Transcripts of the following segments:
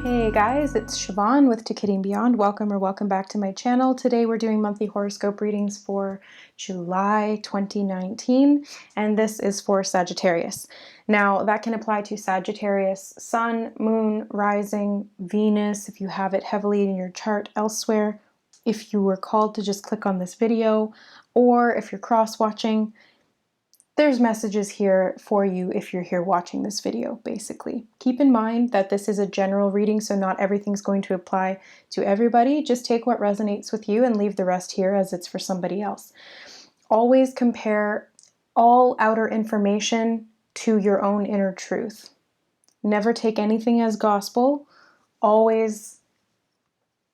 Hey guys, it's Siobhan with To Kitty and Beyond. Welcome back to my channel. Today we're doing monthly horoscope readings for July 2019, and this is for Sagittarius. Now that can apply to Sagittarius Sun, Moon, Rising, Venus, if you have it heavily in your chart elsewhere, if you were called to just click on this video, or if you're cross-watching. There's messages here for you if you're here watching this video, basically. Keep in mind that this is a general reading, so not everything's going to apply to everybody. Just take what resonates with you and leave the rest here as it's for somebody else. Always compare all outer information to your own inner truth. Never take anything as gospel. Always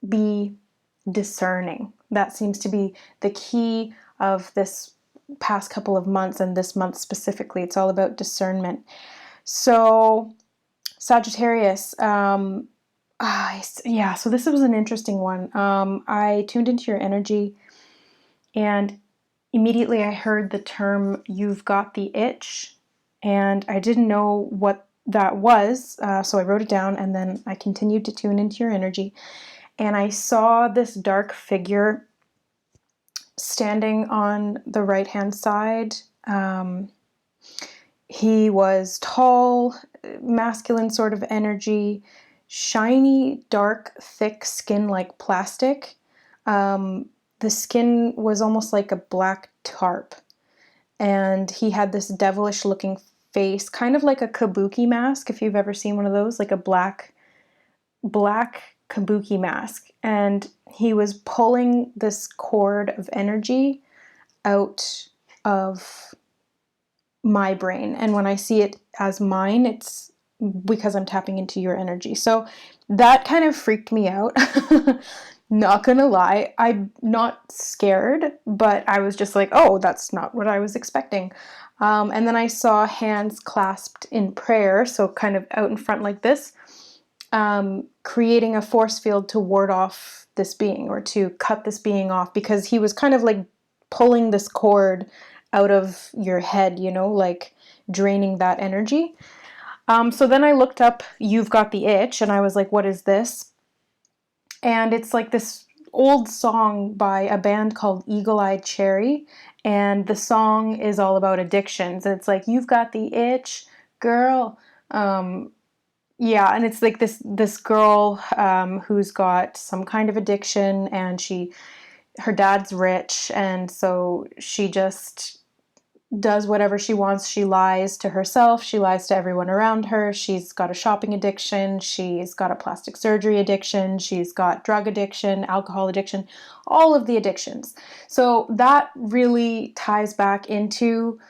be discerning. That seems to be the key of this past couple of months, and this month specifically. It's all about discernment. So Sagittarius, so this was an interesting one. I tuned into your energy and immediately I heard the term "you've got the itch," and I didn't know what that was, so I wrote it down, and then I continued to tune into your energy, and I saw this dark figure standing on the right-hand side. He was tall, masculine sort of energy, shiny, dark, thick skin like plastic. The skin was almost like a black tarp, and he had this devilish looking face, kind of like a kabuki mask, if you've ever seen one of those, like a black kabuki mask. And he was pulling this cord of energy out of my brain, and when I see it as mine, it's because I'm tapping into your energy. So that kind of freaked me out. Not gonna lie, I'm not scared, but I was just like, oh, that's not what I was expecting. And then I saw hands clasped in prayer, so kind of out in front like this, creating a force field to ward off this being, or to cut this being off, because he was kind of like pulling this cord out of your head, you know, like draining that energy. So then I looked up "You've Got the Itch," and I was like, what is this? And it's like this old song by a band called Eagle-Eyed Cherry, and the song is all about addictions. It's like, "You've got the itch, girl." Yeah, and it's like this girl who's got some kind of addiction, and her dad's rich, and so she just does whatever she wants. She lies to herself, she lies to everyone around her. She's got a shopping addiction, she's got a plastic surgery addiction, she's got drug addiction, alcohol addiction, all of the addictions. So that really ties back into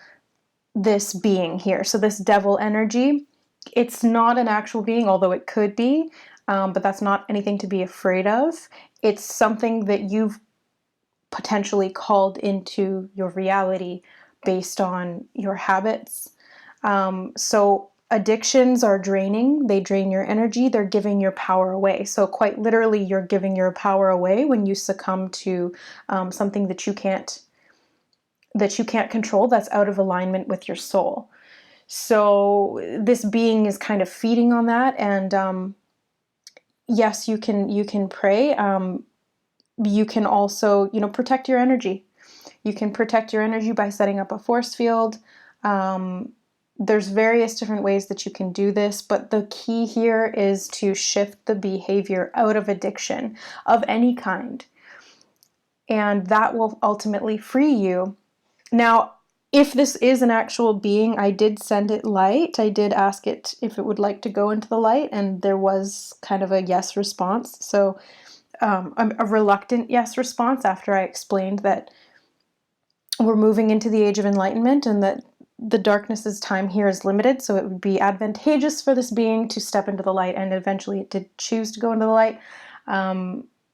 this being here. So this devil energy, it's not an actual being, although it could be, but that's not anything to be afraid of. It's something that you've potentially called into your reality based on your habits. So addictions are draining. They drain your energy. They're giving your power away. So quite literally, you're giving your power away when you succumb to something that you can't control, that's out of alignment with your soul. So this being is kind of feeding on that, and yes, you can pray. You can also, protect your energy. You can protect your energy by setting up a force field. There's various different ways that you can do this, but the key here is to shift the behavior out of addiction of any kind, and that will ultimately free you. Now, if this is an actual being, I did send it light. I did ask it if it would like to go into the light, and there was kind of a yes response. So a reluctant yes response after I explained that we're moving into the age of enlightenment and that the darkness's time here is limited, so it would be advantageous for this being to step into the light, and eventually it did choose to go into the light.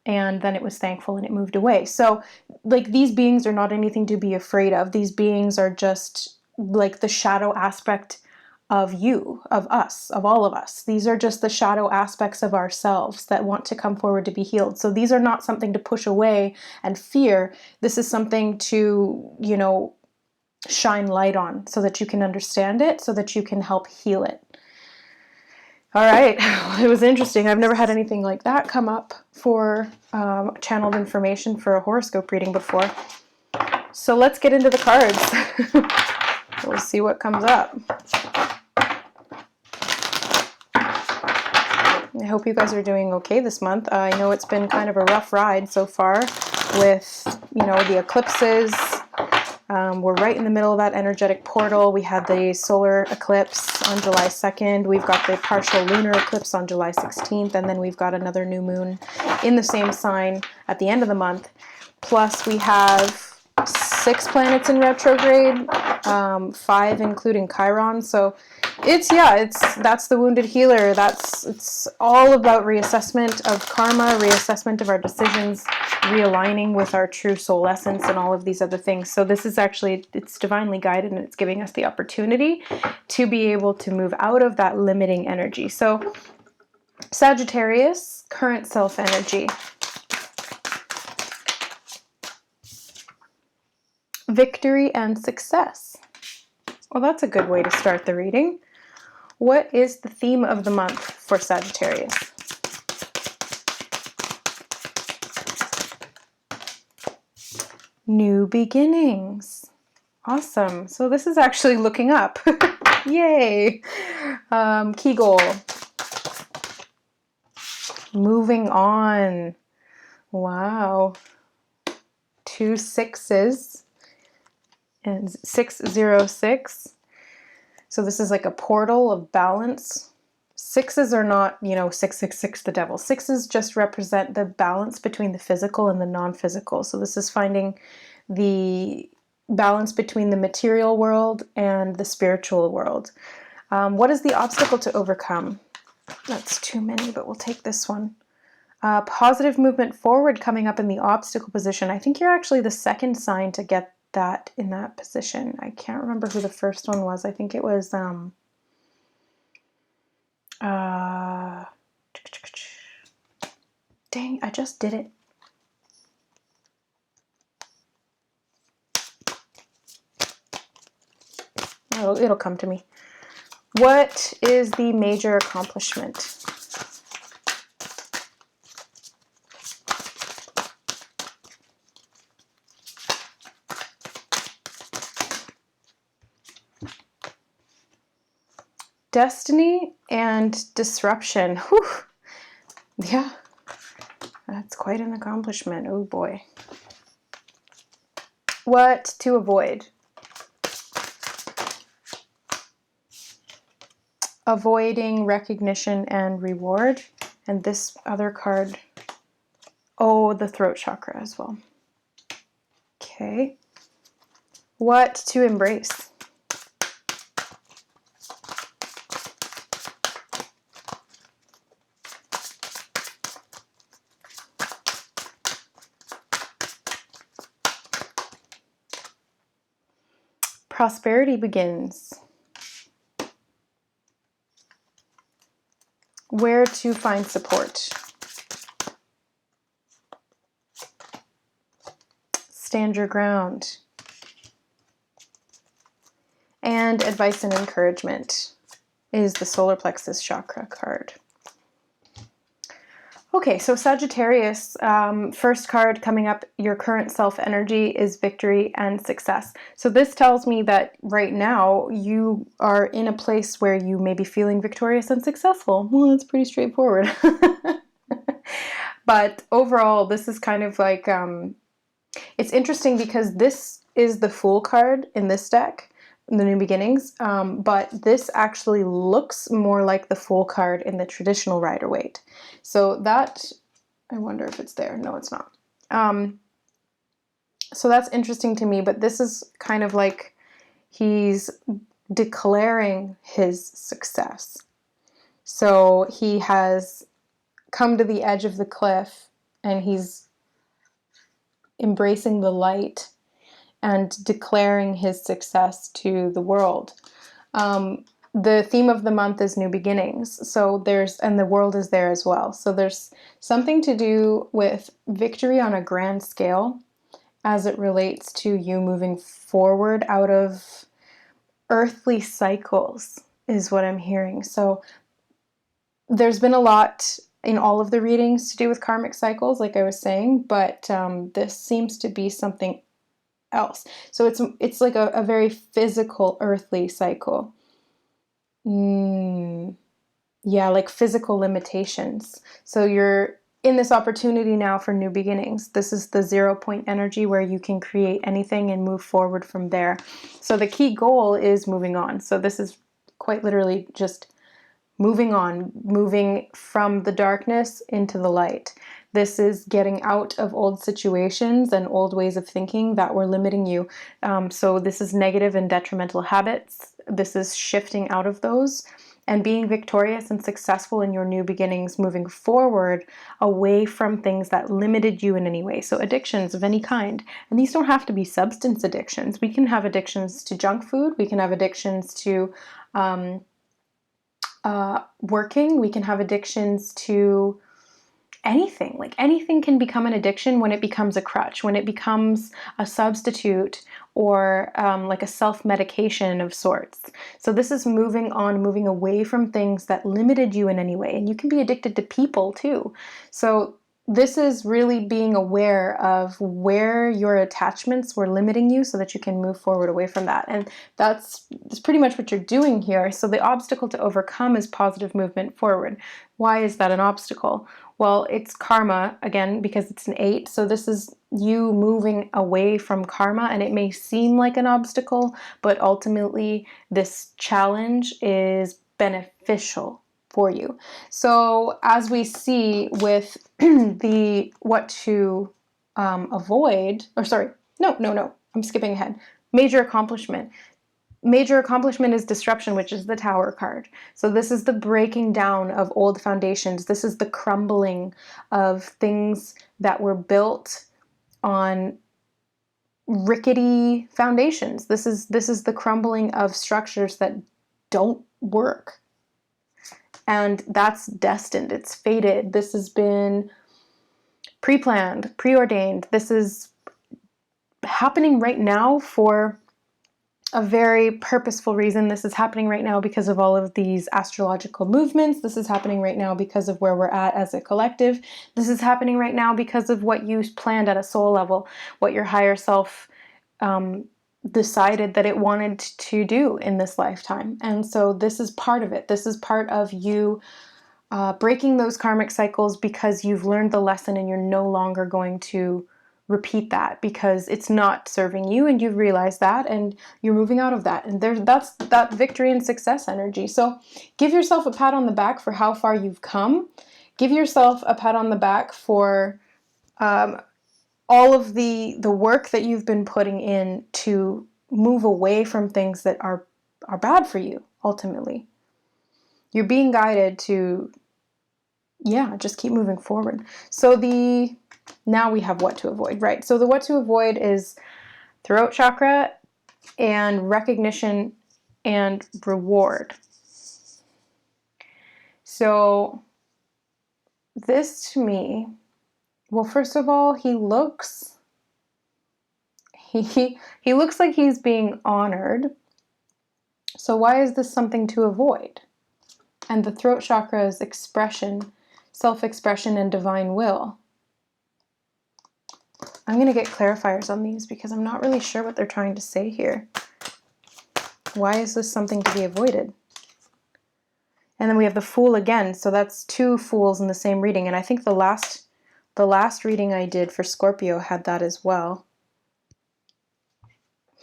And then it was thankful and it moved away. So like, these beings are not anything to be afraid of. These beings are just like the shadow aspect of you, of us, of all of us. These are just the shadow aspects of ourselves that want to come forward to be healed. So these are not something to push away and fear. This is something to, shine light on, so that you can understand it, so that you can help heal it. All right, it was interesting. I've never had anything like that come up for channeled information for a horoscope reading before. So let's get into the cards. We'll see what comes up. I hope you guys are doing okay this month. I know it's been kind of a rough ride so far with, you know, the eclipses. We're right in the middle of that energetic portal. We had the solar eclipse on July 2nd. We've got the partial lunar eclipse on July 16th. And then we've got another new moon in the same sign at the end of the month. Plus we have 6 planets in retrograde, 5 including Chiron. So that's the wounded healer. It's all about reassessment of karma, reassessment of our decisions, realigning with our true soul essence, and all of these other things. So this is actually, it's divinely guided, and it's giving us the opportunity to be able to move out of that limiting energy. So Sagittarius, current self energy. Victory and success. Well, that's a good way to start the reading. What is the theme of the month for Sagittarius? New beginnings. Awesome. So this is actually looking up. Yay. Key goal. Moving on. Wow. 2 6s. And 606. So this is like a portal of balance. 6s are not, 666, the devil. 6s just represent the balance between the physical and the non-physical. So this is finding the balance between the material world and the spiritual world. What is the obstacle to overcome? That's too many, but we'll take this one. Positive movement forward coming up in the obstacle position. I think you're actually the second sign to get that in that position. I can't remember who the first one was. I think it was dang, I just did it. It'll come to me. What is the major accomplishment? Destiny and disruption. Whew. Yeah, that's quite an accomplishment. Oh boy. What to avoid? Avoiding recognition and reward. And this other card, the throat chakra as well. Okay. What to embrace? Prosperity begins. Where to find support? Stand your ground. And advice and encouragement is the solar plexus chakra card. Okay, so Sagittarius, first card coming up, your current self-energy is victory and success. So this tells me that right now you are in a place where you may be feeling victorious and successful. Well, that's pretty straightforward. But overall, this is kind of like, it's interesting because this is the Fool card in this deck, in the New Beginnings, but this actually looks more like the Fool card in the traditional Rider-Waite. So that, I wonder if it's there. No, it's not. So that's interesting to me, but this is kind of like he's declaring his success. So he has come to the edge of the cliff and he's embracing the light and declaring his success to the world. The theme of the month is new beginnings. So and the world is there as well. So there's something to do with victory on a grand scale as it relates to you moving forward out of earthly cycles is what I'm hearing. So there's been a lot in all of the readings to do with karmic cycles, like I was saying, but this seems to be something else. So it's like a very physical, earthly cycle. Yeah, like physical limitations. So you're in this opportunity now for new beginnings. This is the 0 point energy where you can create anything and move forward from there. So the key goal is moving on. So this is quite literally just moving on, moving from the darkness into the light. This is getting out of old situations and old ways of thinking that were limiting you. So this is negative and detrimental habits. This is shifting out of those and being victorious and successful in your new beginnings, moving forward away from things that limited you in any way. So addictions of any kind. And these don't have to be substance addictions. We can have addictions to junk food. We can have addictions to working. We can have addictions to anything. Like anything can become an addiction when it becomes a crutch, when it becomes a substitute or like a self-medication of sorts. So this is moving on, moving away from things that limited you in any way. And you can be addicted to people too. So this is really being aware of where your attachments were limiting you so that you can move forward away from that. And that's pretty much what you're doing here. So the obstacle to overcome is positive movement forward. Why is that an obstacle? Well, it's karma, again, because it's an 8. So this is you moving away from karma, and it may seem like an obstacle, but ultimately this challenge is beneficial for you. So as we see with the what to avoid, or sorry, no, I'm skipping ahead. Major accomplishment. Major accomplishment is disruption, which is the Tower card. So this is the breaking down of old foundations. This is the crumbling of things that were built on rickety foundations. This is the crumbling of structures that don't work. And that's destined. It's fated. This has been pre-planned, preordained. This is happening right now for a very purposeful reason. This is happening right now because of all of these astrological movements. This is happening right now because of where we're at as a collective. This is happening right now because of what you planned at a soul level, what your higher self decided that it wanted to do in this lifetime. And so this is part of it. This is part of you breaking those karmic cycles because you've learned the lesson and you're no longer going to repeat that because it's not serving you, and you've realized that and you're moving out of that. And that's that victory and success energy. So give yourself a pat on the back for how far you've come. Give yourself a pat on the back for all of the work that you've been putting in to move away from things that are bad for you. Ultimately, you're being guided to just keep moving forward. So now we have what to avoid, right? So the what to avoid is throat chakra and recognition and reward. So this to me, well, first of all, he looks like he's being honored. So why is this something to avoid? And the throat chakra is expression, self-expression, and divine will. I'm going to get clarifiers on these because I'm not really sure what they're trying to say here. Why is this something to be avoided? And then we have the Fool again. So that's 2 Fools in the same reading. And I think the last reading I did for Scorpio had that as well.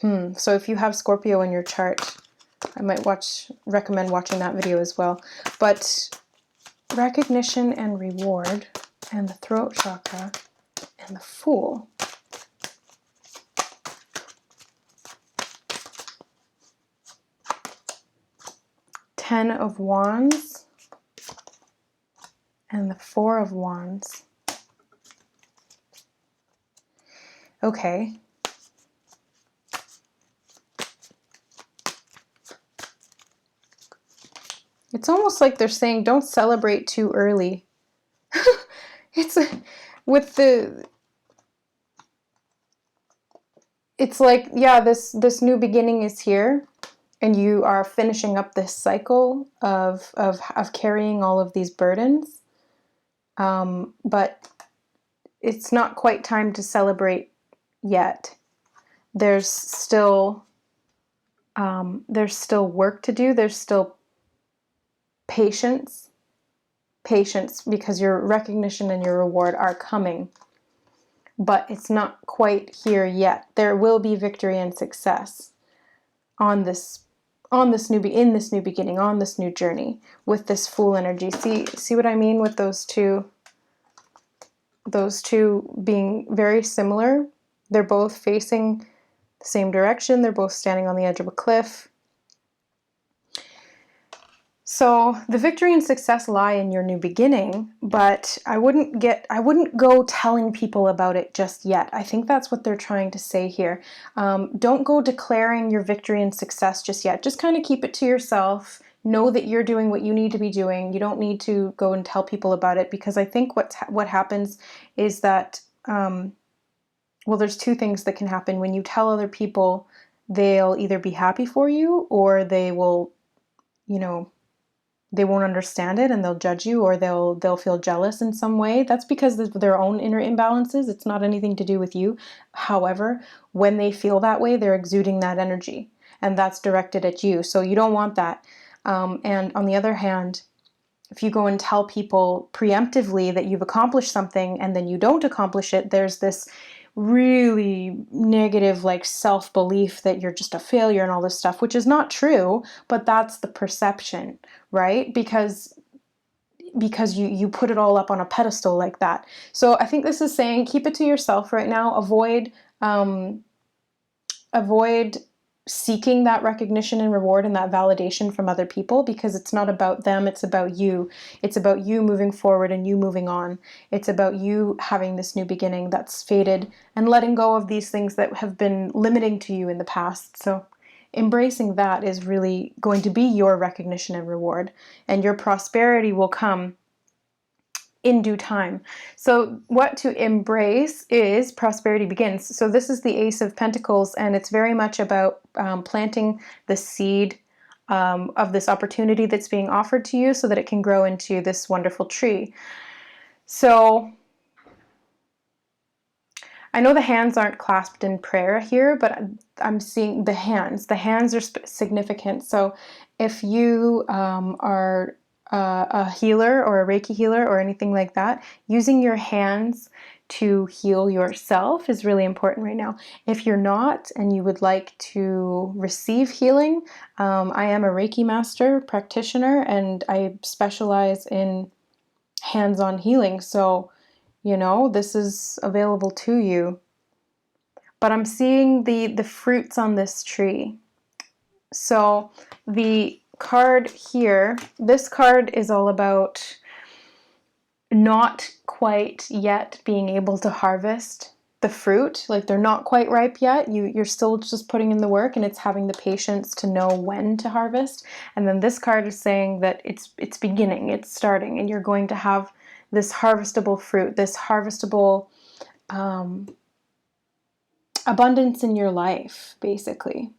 So if you have Scorpio in your chart, I might recommend watching that video as well. But recognition and reward, and the throat chakra, and the Fool. Ten of Wands and the 4 of Wands. Okay. It's almost like they're saying don't celebrate too early. It's like, yeah, this new beginning is here, and you are finishing up this cycle of carrying all of these burdens. But it's not quite time to celebrate yet. There's still work to do. There's still patience, because your recognition and your reward are coming, but it's not quite here yet. There will be victory and success in this new beginning, on this new journey, with this Fool energy. See what I mean with those two being very similar? They're both facing the same direction. They're both standing on the edge of a cliff. So the victory and success lie in your new beginning, but I wouldn't go telling people about it just yet. I think that's what they're trying to say here. Don't go declaring your victory and success just yet. Just kind of keep it to yourself. Know that you're doing what you need to be doing. You don't need to go and tell people about it, because I think what happens is that, well, there's two things that can happen. When you tell other people, they'll either be happy for you, or they will, they won't understand it and they'll judge you, or they'll feel jealous in some way. That's because of their own inner imbalances. It's not anything to do with you. However, when they feel that way, they're exuding that energy, and that's directed at you. So you don't want that. And on the other hand, if you go and tell people preemptively that you've accomplished something and then you don't accomplish it, there's this really negative self-belief that you're just a failure and all this stuff, which is not true, but that's the perception, right? Because you put it all up on a pedestal like that. So I think this is saying keep it to yourself right now. Avoid seeking that recognition and reward and that validation from other people, because it's not about them, it's about you. It's about you moving forward and you moving on. It's about you having this new beginning that's faded and letting go of these things that have been limiting to you in the past. So embracing that is really going to be your recognition and reward, and your prosperity will come in due time. So what to embrace is prosperity begins. So this is the Ace of Pentacles, and it's very much about planting the seed of this opportunity that's being offered to you so that it can grow into this wonderful tree. So I know the hands aren't clasped in prayer here, but I'm seeing the hands. The hands are significant. So if you are a healer or a Reiki healer or anything like that, using your hands to heal yourself is really important right now. If you're not and you would like to receive healing, I am a Reiki master practitioner, and I specialize in hands-on healing. So, this is available to you. But I'm seeing the fruits on this tree. So the card here, this card is all about not quite yet being able to harvest the fruit. Like they're not quite ripe yet. You're still just putting in the work, and it's having the patience to know when to harvest. And then this card is saying that it's beginning, it's starting, and you're going to have this harvestable fruit, this harvestable abundance in your life, basically.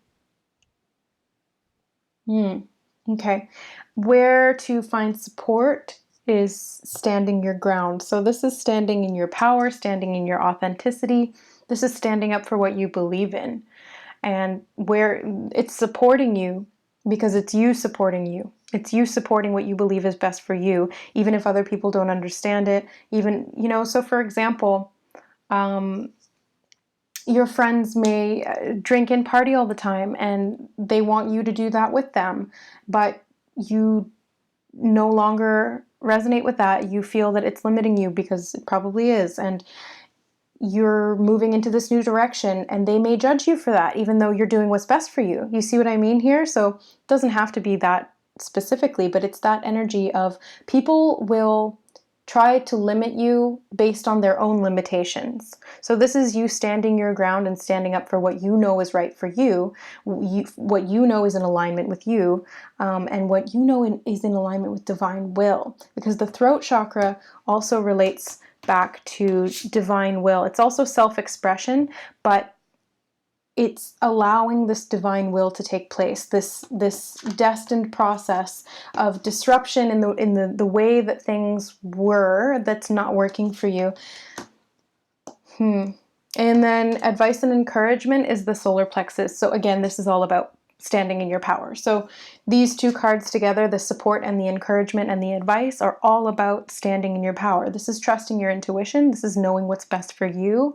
Okay. Where to find support is standing your ground. So this is standing in your power, standing in your authenticity. This is standing up for what you believe in. And where it's supporting you because it's you supporting you. It's you supporting what you believe is best for you, even if other people don't understand it. Even, so for example, your friends may drink and party all the time, and they want you to do that with them, but you no longer resonate with that. You feel that it's limiting you, because it probably is, and you're moving into this new direction, and they may judge you for that, even though you're doing what's best for you. You see what I mean here? So it doesn't have to be that specifically, but it's that energy of people will try to limit you based on their own limitations. So this is you standing your ground and standing up for what you know is right for you, what you know is in alignment with you, and what you know is in alignment with divine will. Because the throat chakra also relates back to divine will. It's also self-expression, but it's allowing this divine will to take place, this destined process of disruption in the way that things were that's not working for you. And then advice and encouragement is the solar plexus. So again, this is all about standing in your power. So these two cards together, the support and the encouragement and the advice, are all about standing in your power. This is trusting your intuition. This is knowing what's best for you.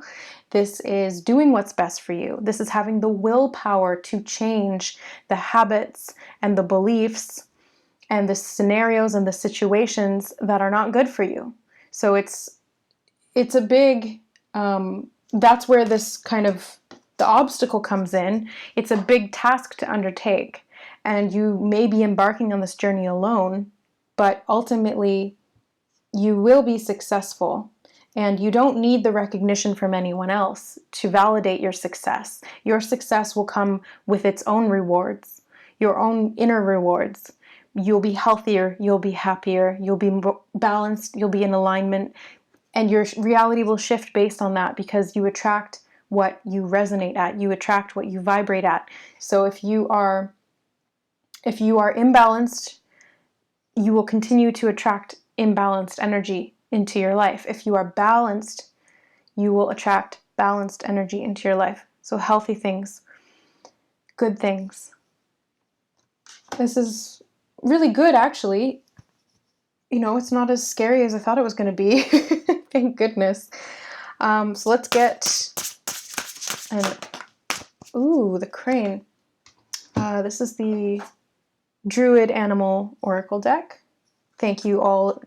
This is doing what's best for you. This is having the willpower to change the habits and the beliefs and the scenarios and the situations that are not good for you. So it's a big, that's where this kind of, the obstacle comes in. It's a big task to undertake, and you may be embarking on this journey alone, but ultimately you will be successful, and you don't need the recognition from anyone else to validate your success. Your success will come with its own rewards, your own inner rewards. You'll be healthier, you'll be happier, you'll be balanced, you'll be in alignment, and your reality will shift based on that, because you attract what you resonate at, you attract what you vibrate at. So if you are imbalanced, you will continue to attract imbalanced energy into your life. If you are balanced, you will attract balanced energy into your life. So healthy things, good things. This is really good, actually. You know, it's not as scary as I thought it was going to be. Thank goodness. So let's get the crane. This is the Druid Animal Oracle deck. Thank you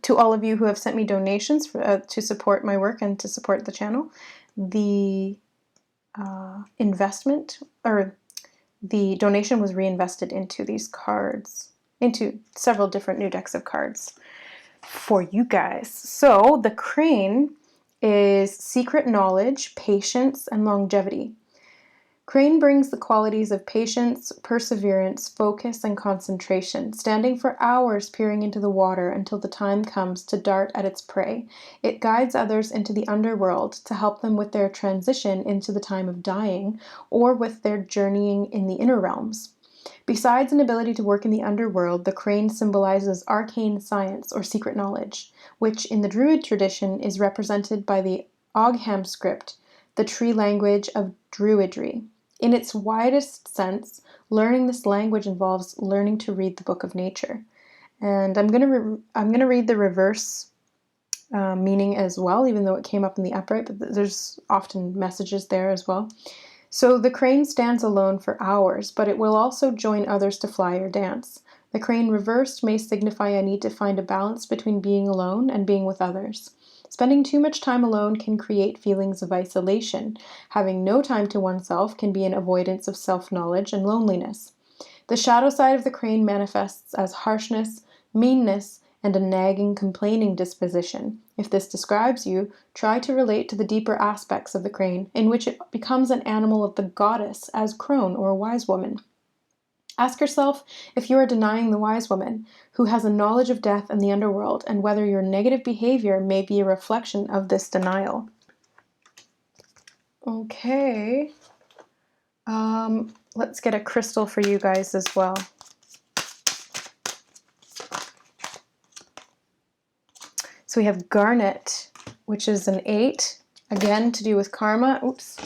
to all of you who have sent me donations to support my work and to support the channel. The the donation was reinvested into these cards, into several different new decks of cards for you guys. So the crane is secret knowledge, patience, and longevity. Crane brings the qualities of patience, perseverance, focus, and concentration, standing for hours peering into the water until the time comes to dart at its prey. It guides others into the underworld to help them with their transition into the time of dying, or with their journeying in the inner realms. Besides an ability to work in the underworld, the crane symbolizes arcane science or secret knowledge, which in the Druid tradition is represented by the Ogham script, the tree language of Druidry. In its widest sense, learning this language involves learning to read the book of nature. And I'm gonna read the reverse meaning as well, even though it came up in the upright, but there's often messages there as well. So the crane stands alone for hours, but it will also join others to fly or dance. The crane reversed may signify a need to find a balance between being alone and being with others. Spending too much time alone can create feelings of isolation. Having no time to oneself can be an avoidance of self-knowledge and loneliness. The shadow side of the crane manifests as harshness, meanness, and a nagging, complaining disposition. If this describes you, try to relate to the deeper aspects of the crane, in which it becomes an animal of the goddess as crone or wise woman. Ask yourself if you are denying the wise woman, who has a knowledge of death and the underworld, and whether your negative behavior may be a reflection of this denial. Okay. Let's get a crystal for you guys as well. So we have garnet, which is an 8, again to do with karma. Oops.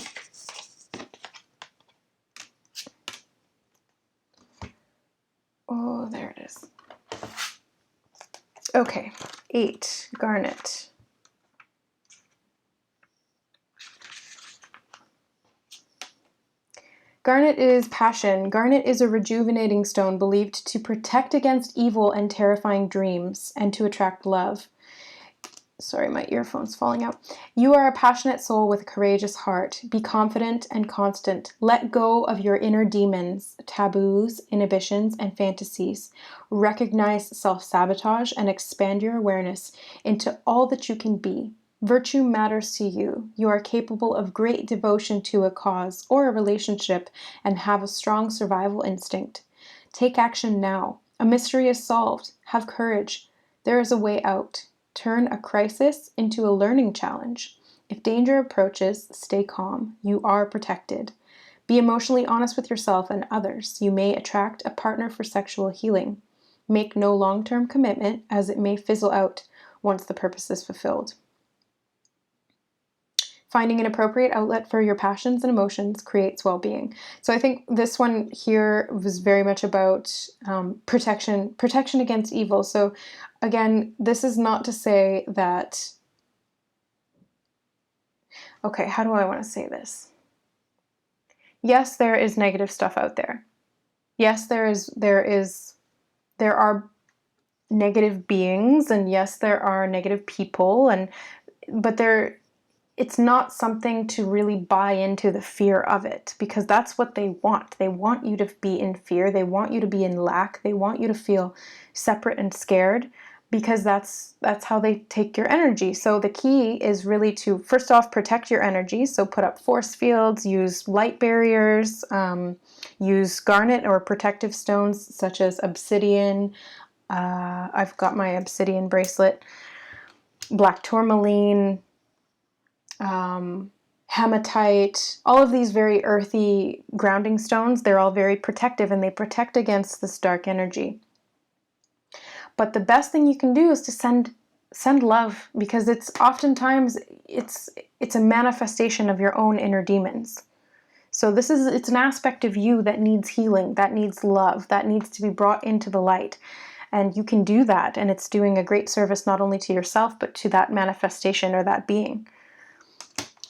Oh, there it is. Okay, 8, garnet. Garnet is passion. Garnet is a rejuvenating stone believed to protect against evil and terrifying dreams, and to attract love. Sorry, my earphone's falling out. You are a passionate soul with a courageous heart. Be confident and constant. Let go of your inner demons, taboos, inhibitions, and fantasies. Recognize self-sabotage and expand your awareness into all that you can be. Virtue matters to you. You are capable of great devotion to a cause or a relationship and have a strong survival instinct. Take action now. A mystery is solved. Have courage. There is a way out. Turn a crisis into a learning challenge. If danger approaches, stay calm. You are protected. Be emotionally honest with yourself and others. You may attract a partner for sexual healing. Make no long-term commitment, as it may fizzle out once the purpose is fulfilled. Finding an appropriate outlet for your passions and emotions creates well-being. So I think this one here was very much about protection against evil. So again, this is not to say that, okay, how do I want to say this? Yes, there is negative stuff out there. Yes, there are negative beings, and yes, there are negative people, but it's not something to really buy into the fear of it, because that's what they want. They want you to be in fear. They want you to be in lack. They want you to feel separate and scared, because that's how they take your energy. So the key is really to, first off, protect your energy. So put up force fields, use light barriers, use garnet or protective stones such as obsidian. I've got my obsidian bracelet, black tourmaline, hematite, all of these very earthy grounding stones. They're all very protective, and they protect against this dark energy. But the best thing you can do is to send love, because it's oftentimes it's a manifestation of your own inner demons. So it's an aspect of you that needs healing, that needs love, that needs to be brought into the light. And you can do that, and it's doing a great service not only to yourself, but to that manifestation or that being.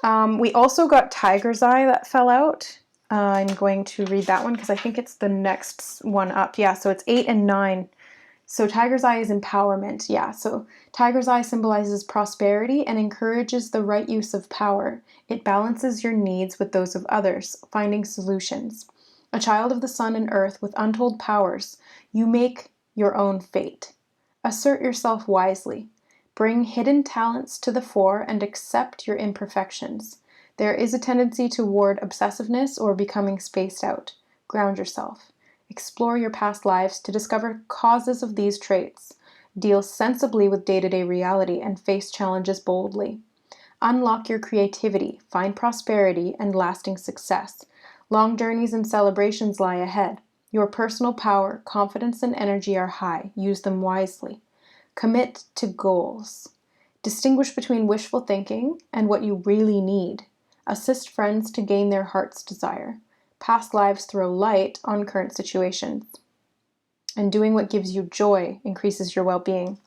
We also got Tiger's Eye that fell out. I'm going to read that one because I think it's the next one up. Yeah, so it's 8 and 9. So Tiger's Eye is empowerment. Yeah, so Tiger's Eye symbolizes prosperity and encourages the right use of power. It balances your needs with those of others, finding solutions. A child of the sun and earth with untold powers, you make your own fate. Assert yourself wisely. Bring hidden talents to the fore and accept your imperfections. There is a tendency toward obsessiveness or becoming spaced out. Ground yourself. Explore your past lives to discover causes of these traits. Deal sensibly with day-to-day reality and face challenges boldly. Unlock your creativity, find prosperity and lasting success. Long journeys and celebrations lie ahead. Your personal power, confidence, and energy are high. Use them wisely. Commit to goals. Distinguish between wishful thinking and what you really need. Assist friends to gain their heart's desire. Past lives throw light on current situations. And doing what gives you joy increases your well-being.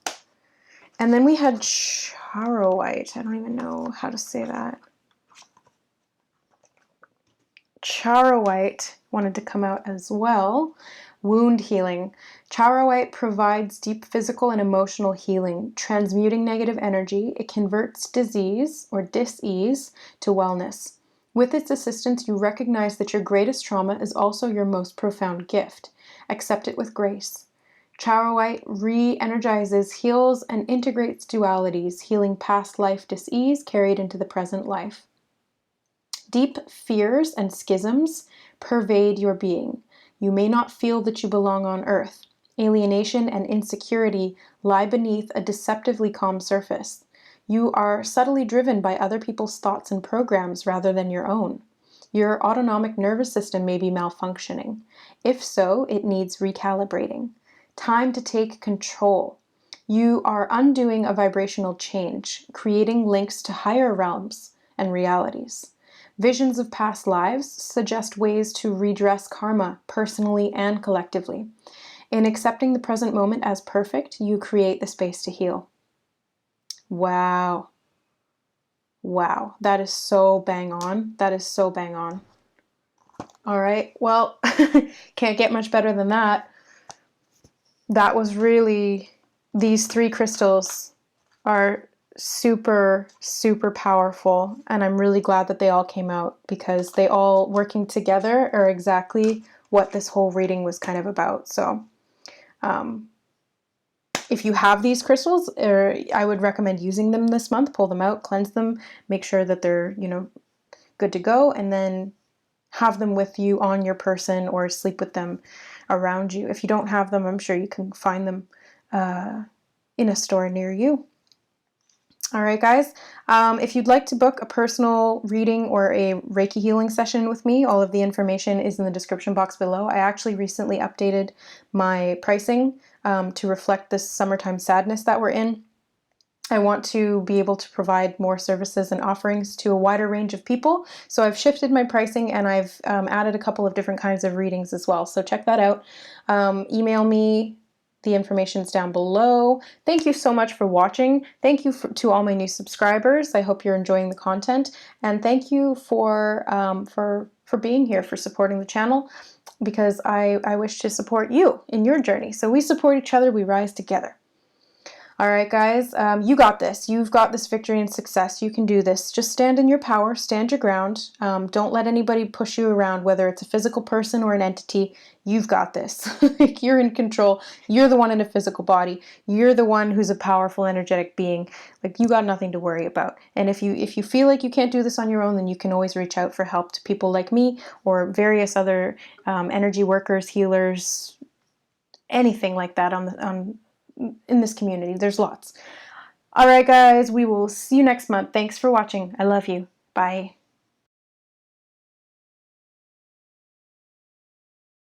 And then we had Charoite. I don't even know how to say that. Charoite wanted to come out as well. Wound healing. Charoite provides deep physical and emotional healing, transmuting negative energy. It converts disease or dis-ease to wellness. With its assistance, you recognize that your greatest trauma is also your most profound gift. Accept it with grace. Charoite re-energizes, heals, and integrates dualities, healing past life dis-ease carried into the present life. Deep fears and schisms pervade your being. You may not feel that you belong on earth. Alienation and insecurity lie beneath a deceptively calm surface. You are subtly driven by other people's thoughts and programs rather than your own. Your autonomic nervous system may be malfunctioning. If so, it needs recalibrating. Time to take control. You are undoing a vibrational change, creating links to higher realms and realities. Visions of past lives suggest ways to redress karma personally and collectively. In accepting the present moment as perfect, you create the space to heal. Wow. Wow. That is so bang on. That is so bang on. All right. Well, can't get much better than that. That was really, these 3 crystals are super, super powerful, and I'm really glad that they all came out, because they all working together are exactly what this whole reading was kind of about. So if you have these crystals, I would recommend using them this month. Pull them out, cleanse them, make sure that they're, good to go, and then have them with you on your person or sleep with them around you. If you don't have them, I'm sure you can find them in a store near you. All right, guys. If you'd like to book a personal reading or a Reiki healing session with me, all of the information is in the description box below. I actually recently updated my pricing to reflect this summertime sadness that we're in. I want to be able to provide more services and offerings to a wider range of people. So I've shifted my pricing and I've added a couple of different kinds of readings as well. So check that out. Email me. The information's down below. Thank you so much for watching. Thank you to all my new subscribers. I hope you're enjoying the content. And thank you for being here, for supporting the channel, because I wish to support you in your journey. So we support each other. We rise together. All right, guys, you got this. You've got this victory and success. You can do this. Just stand in your power, stand your ground. Don't let anybody push you around, whether it's a physical person or an entity. You've got this. Like, you're in control. You're the one in a physical body. You're the one who's a powerful, energetic being. Like, you got nothing to worry about. And if you feel like you can't do this on your own, then you can always reach out for help to people like me or various other energy workers, healers, anything like that in this community. There's lots. All right, guys, we will see you next month. Thanks for watching. I love you. Bye.